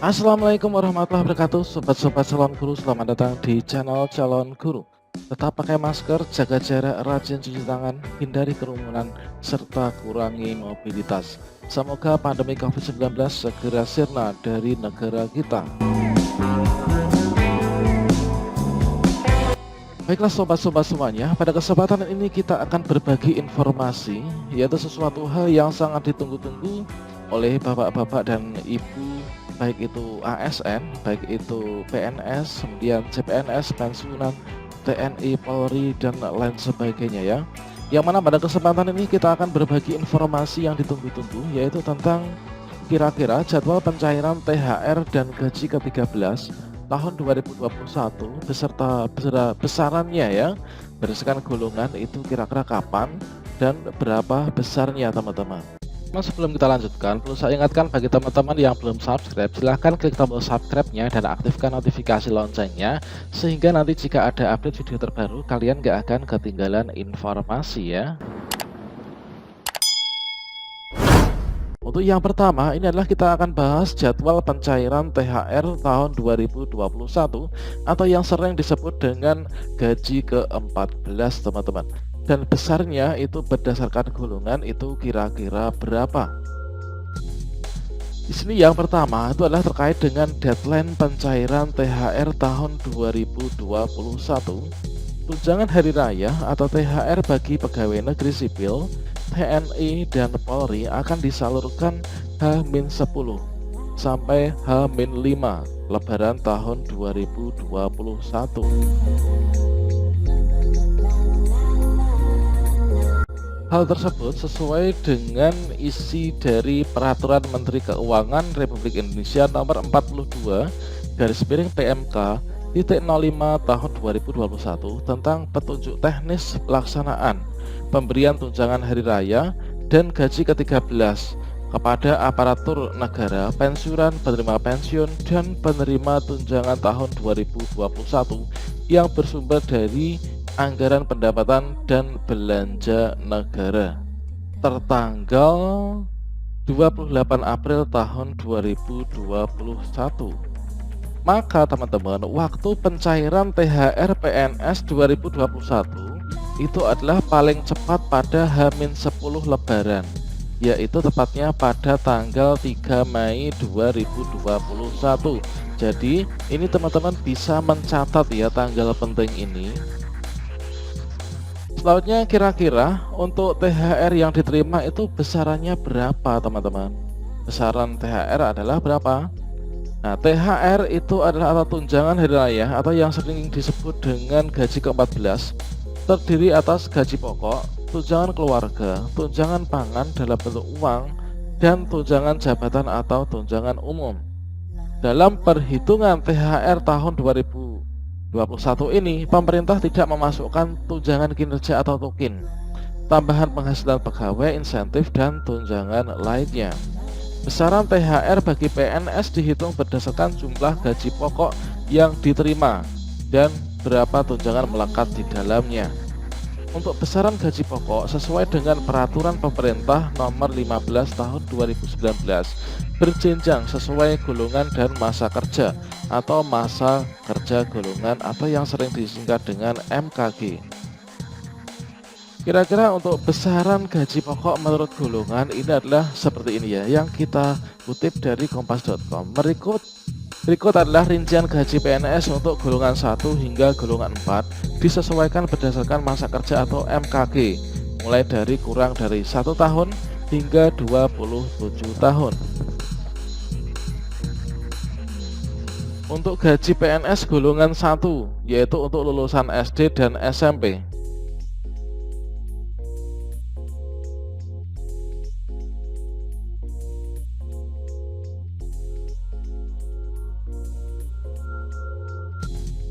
Assalamualaikum warahmatullahi wabarakatuh. Sobat-sobat calon guru, selamat datang di channel calon guru. Tetap pakai masker, jaga jarak, rajin cuci tangan, hindari kerumunan, serta kurangi mobilitas. Semoga pandemi COVID-19 segera sirna dari negara kita. Baiklah sobat-sobat semuanya, pada kesempatan ini kita akan berbagi informasi, yaitu sesuatu hal yang sangat ditunggu-tunggu oleh bapak-bapak dan ibu, baik itu ASN, baik itu PNS, kemudian CPNS, pensiunan, TNI, Polri, dan lain sebagainya ya. Yang mana pada kesempatan ini kita akan berbagi informasi yang ditunggu-tunggu, yaitu tentang kira-kira jadwal pencairan THR dan gaji ke-13 tahun 2021 beserta besarannya ya, berdasarkan golongan itu kira-kira kapan dan berapa besarnya teman-teman. Sebelum kita lanjutkan, perlu saya ingatkan bagi teman-teman yang belum subscribe, silahkan klik tombol subscribe-nya dan aktifkan notifikasi loncengnya, sehingga nanti jika ada update video terbaru kalian gak akan ketinggalan informasi ya. Untuk yang pertama, ini adalah kita akan bahas jadwal pencairan THR tahun 2021 atau yang sering disebut dengan gaji ke-14 teman-teman. Dan besarnya itu berdasarkan golongan itu kira-kira berapa. Di sini yang pertama itu adalah terkait dengan deadline pencairan THR tahun 2021. Tunjangan hari raya atau THR bagi pegawai negeri sipil, TNI, dan Polri akan disalurkan H-10 sampai H-5 Lebaran tahun 2021. Hal tersebut sesuai dengan isi dari Peraturan Menteri Keuangan Republik Indonesia Nomor 42 PMK 05 tahun 2021 tentang petunjuk teknis pelaksanaan pemberian tunjangan hari raya dan gaji ke-13 kepada aparatur negara, pensiunan, penerima pensiun, dan penerima tunjangan tahun 2021 yang bersumber dari anggaran pendapatan dan belanja negara tertanggal 28 April tahun 2021. Maka teman-teman, waktu pencairan THR PNS 2021 itu adalah paling cepat pada H-10 Lebaran, yaitu tepatnya pada tanggal 3 Mei 2021. Jadi ini teman-teman bisa mencatat ya tanggal penting ini. Selanjutnya kira-kira untuk THR yang diterima itu besarannya berapa teman-teman? Besaran THR adalah berapa? Nah, THR itu adalah atau tunjangan hari raya atau yang sering disebut dengan gaji ke-14, terdiri atas gaji pokok, tunjangan keluarga, tunjangan pangan dalam bentuk uang, dan tunjangan jabatan atau tunjangan umum. Dalam perhitungan THR tahun 2021 ini, pemerintah tidak memasukkan tunjangan kinerja atau tukin, tambahan penghasilan pegawai, insentif, dan tunjangan lainnya. Besaran THR bagi PNS dihitung berdasarkan jumlah gaji pokok yang diterima dan berapa tunjangan melekat di dalamnya. Untuk besaran gaji pokok sesuai dengan peraturan pemerintah nomor 15 tahun 2019 berjenjang sesuai golongan dan masa kerja atau masa kerja golongan atau yang sering disingkat dengan MKG. Kira-kira untuk besaran gaji pokok menurut golongan ini adalah seperti ini ya, yang kita kutip dari kompas.com. Berikut adalah rincian gaji PNS untuk golongan 1 hingga golongan 4 disesuaikan berdasarkan masa kerja atau MKG, mulai dari kurang dari 1 tahun hingga 27 tahun. Untuk gaji PNS golongan 1, yaitu untuk lulusan SD dan SMP.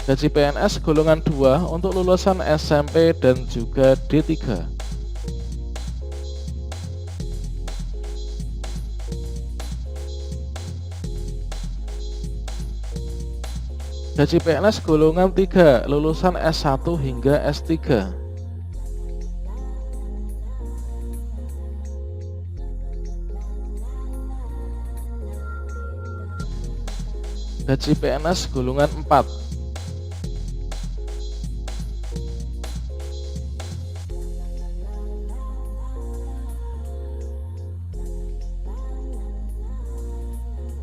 Gaji PNS golongan 2 untuk lulusan SMP dan juga D3. Gaji PNS golongan 3 lulusan S1 hingga S3. gaji PNS golongan 4.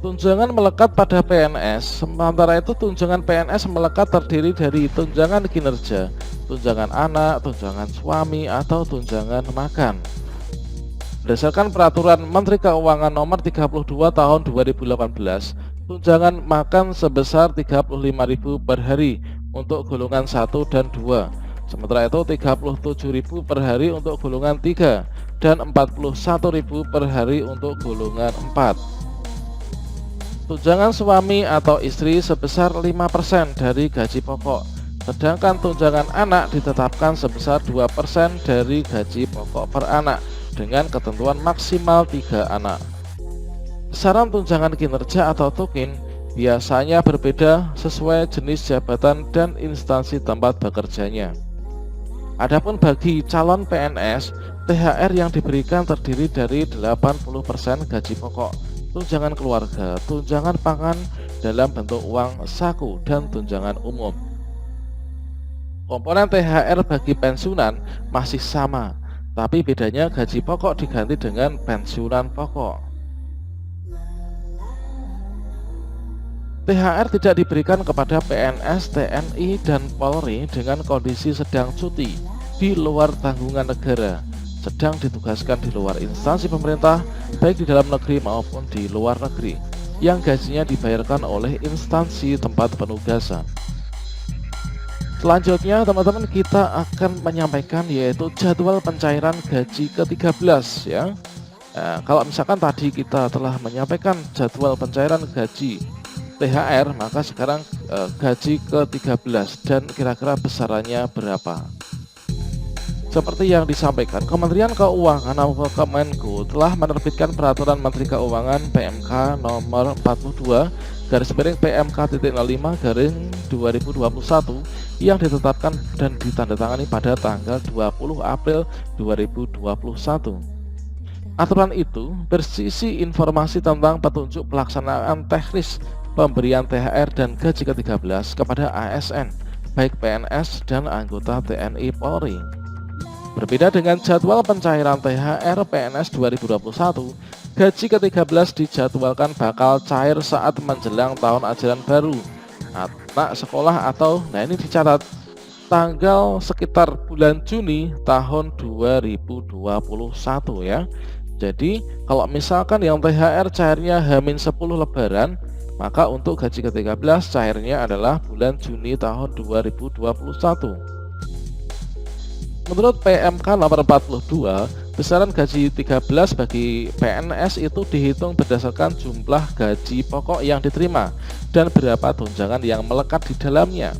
Tunjangan melekat pada PNS. Sementara itu tunjangan PNS melekat terdiri dari tunjangan kinerja, tunjangan anak, tunjangan suami, atau tunjangan makan. Berdasarkan peraturan Menteri Keuangan nomor 32 tahun 2018, tunjangan makan sebesar 35.000 per hari untuk golongan 1 dan 2. Sementara itu 37.000 per hari untuk golongan 3 dan 41.000 per hari untuk golongan 4. Tunjangan suami atau istri sebesar 5% dari gaji pokok, sedangkan tunjangan anak ditetapkan sebesar 2% dari gaji pokok per anak dengan ketentuan maksimal 3 anak. Besaran tunjangan kinerja atau tukin biasanya berbeda sesuai jenis jabatan dan instansi tempat bekerjanya. Adapun bagi calon PNS, THR yang diberikan terdiri dari 80% gaji pokok, tunjangan keluarga, tunjangan pangan dalam bentuk uang saku, dan tunjangan umum. Komponen THR bagi pensiunan masih sama, tapi bedanya gaji pokok diganti dengan pensiunan pokok. THR tidak diberikan kepada PNS, TNI, dan Polri dengan kondisi sedang cuti di luar tanggungan negara, sedang ditugaskan di luar instansi pemerintah, baik di dalam negeri maupun di luar negeri, yang gajinya dibayarkan oleh instansi tempat penugasan. Selanjutnya teman-teman, kita akan menyampaikan yaitu jadwal pencairan gaji ke-13 ya. Nah, kalau misalkan tadi kita telah menyampaikan jadwal pencairan gaji THR, maka sekarang gaji ke-13 dan kira-kira besarannya berapa. Seperti yang disampaikan, Kementerian Keuangan atau Kemenko telah menerbitkan Peraturan Menteri Keuangan PMK nomor 42 /PMK.05/2021 yang ditetapkan dan ditandatangani pada tanggal 20 April 2021. Aturan itu bersisi informasi tentang petunjuk pelaksanaan teknis pemberian THR dan gaji ke-13 kepada ASN, baik PNS dan anggota TNI Polri. Berbeda dengan jadwal pencairan THR PNS 2021, gaji ke-13 dijadwalkan bakal cair saat menjelang tahun ajaran baru anak sekolah atau, nah ini dicatat, tanggal sekitar bulan Juni tahun 2021 ya. Jadi kalau misalkan yang THR cairnya H-10 lebaran, maka untuk gaji ke-13 cairnya adalah bulan Juni tahun 2021. Menurut PMK nomor 42, besaran gaji 13 bagi PNS itu dihitung berdasarkan jumlah gaji pokok yang diterima dan berapa tunjangan yang melekat di dalamnya.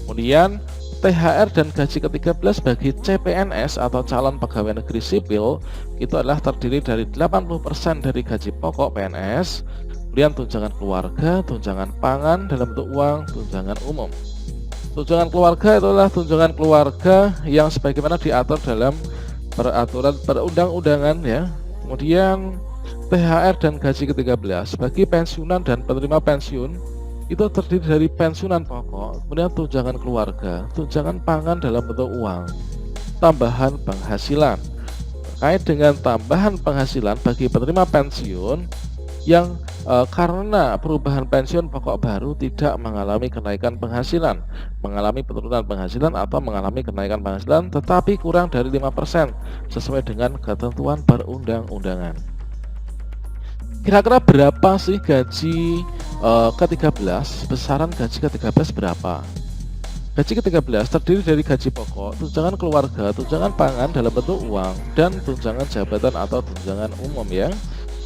Kemudian THR dan gaji ke-13 bagi CPNS atau calon pegawai negeri sipil itu adalah terdiri dari 80% dari gaji pokok PNS, kemudian tunjangan keluarga, tunjangan pangan dalam bentuk uang, tunjangan umum. Tunjangan keluarga itulah tunjangan keluarga yang sebagaimana diatur dalam peraturan perundang-undangan ya. Kemudian THR dan gaji ke-13 bagi pensiunan dan penerima pensiun itu terdiri dari pensiunan pokok, kemudian tunjangan keluarga, tunjangan pangan dalam bentuk uang, tambahan penghasilan. Terkait dengan tambahan penghasilan bagi penerima pensiun yang karena perubahan pensiun pokok baru tidak mengalami kenaikan penghasilan, mengalami penurunan penghasilan atau mengalami kenaikan penghasilan tetapi kurang dari 5% sesuai dengan ketentuan perundang-undangan. Kira-kira berapa sih gaji ke-13? Besaran gaji ke-13 berapa? Gaji ke-13 terdiri dari gaji pokok, tunjangan keluarga, tunjangan pangan dalam bentuk uang, dan tunjangan jabatan atau tunjangan umum ya.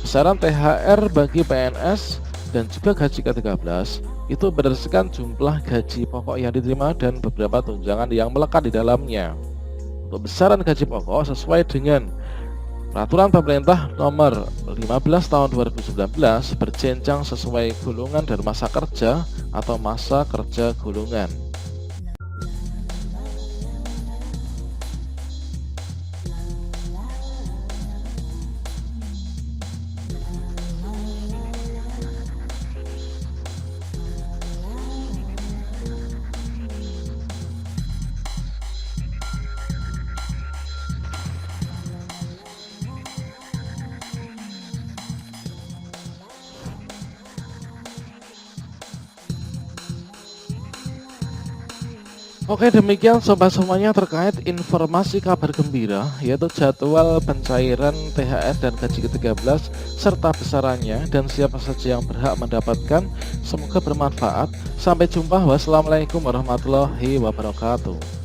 Besaran THR bagi PNS dan juga gaji ke-13 itu berdasarkan jumlah gaji pokok yang diterima dan beberapa tunjangan yang melekat di dalamnya. Untuk besaran gaji pokok sesuai dengan Peraturan Pemerintah Nomor 15 Tahun 2019 berjenjang sesuai golongan dan masa kerja atau masa kerja golongan. Oke, demikian sobat semuanya terkait informasi kabar gembira, yaitu jadwal pencairan THR dan gaji ke-13 serta besarannya dan siapa saja yang berhak mendapatkan. Semoga bermanfaat. Sampai jumpa. Wassalamualaikum warahmatullahi wabarakatuh.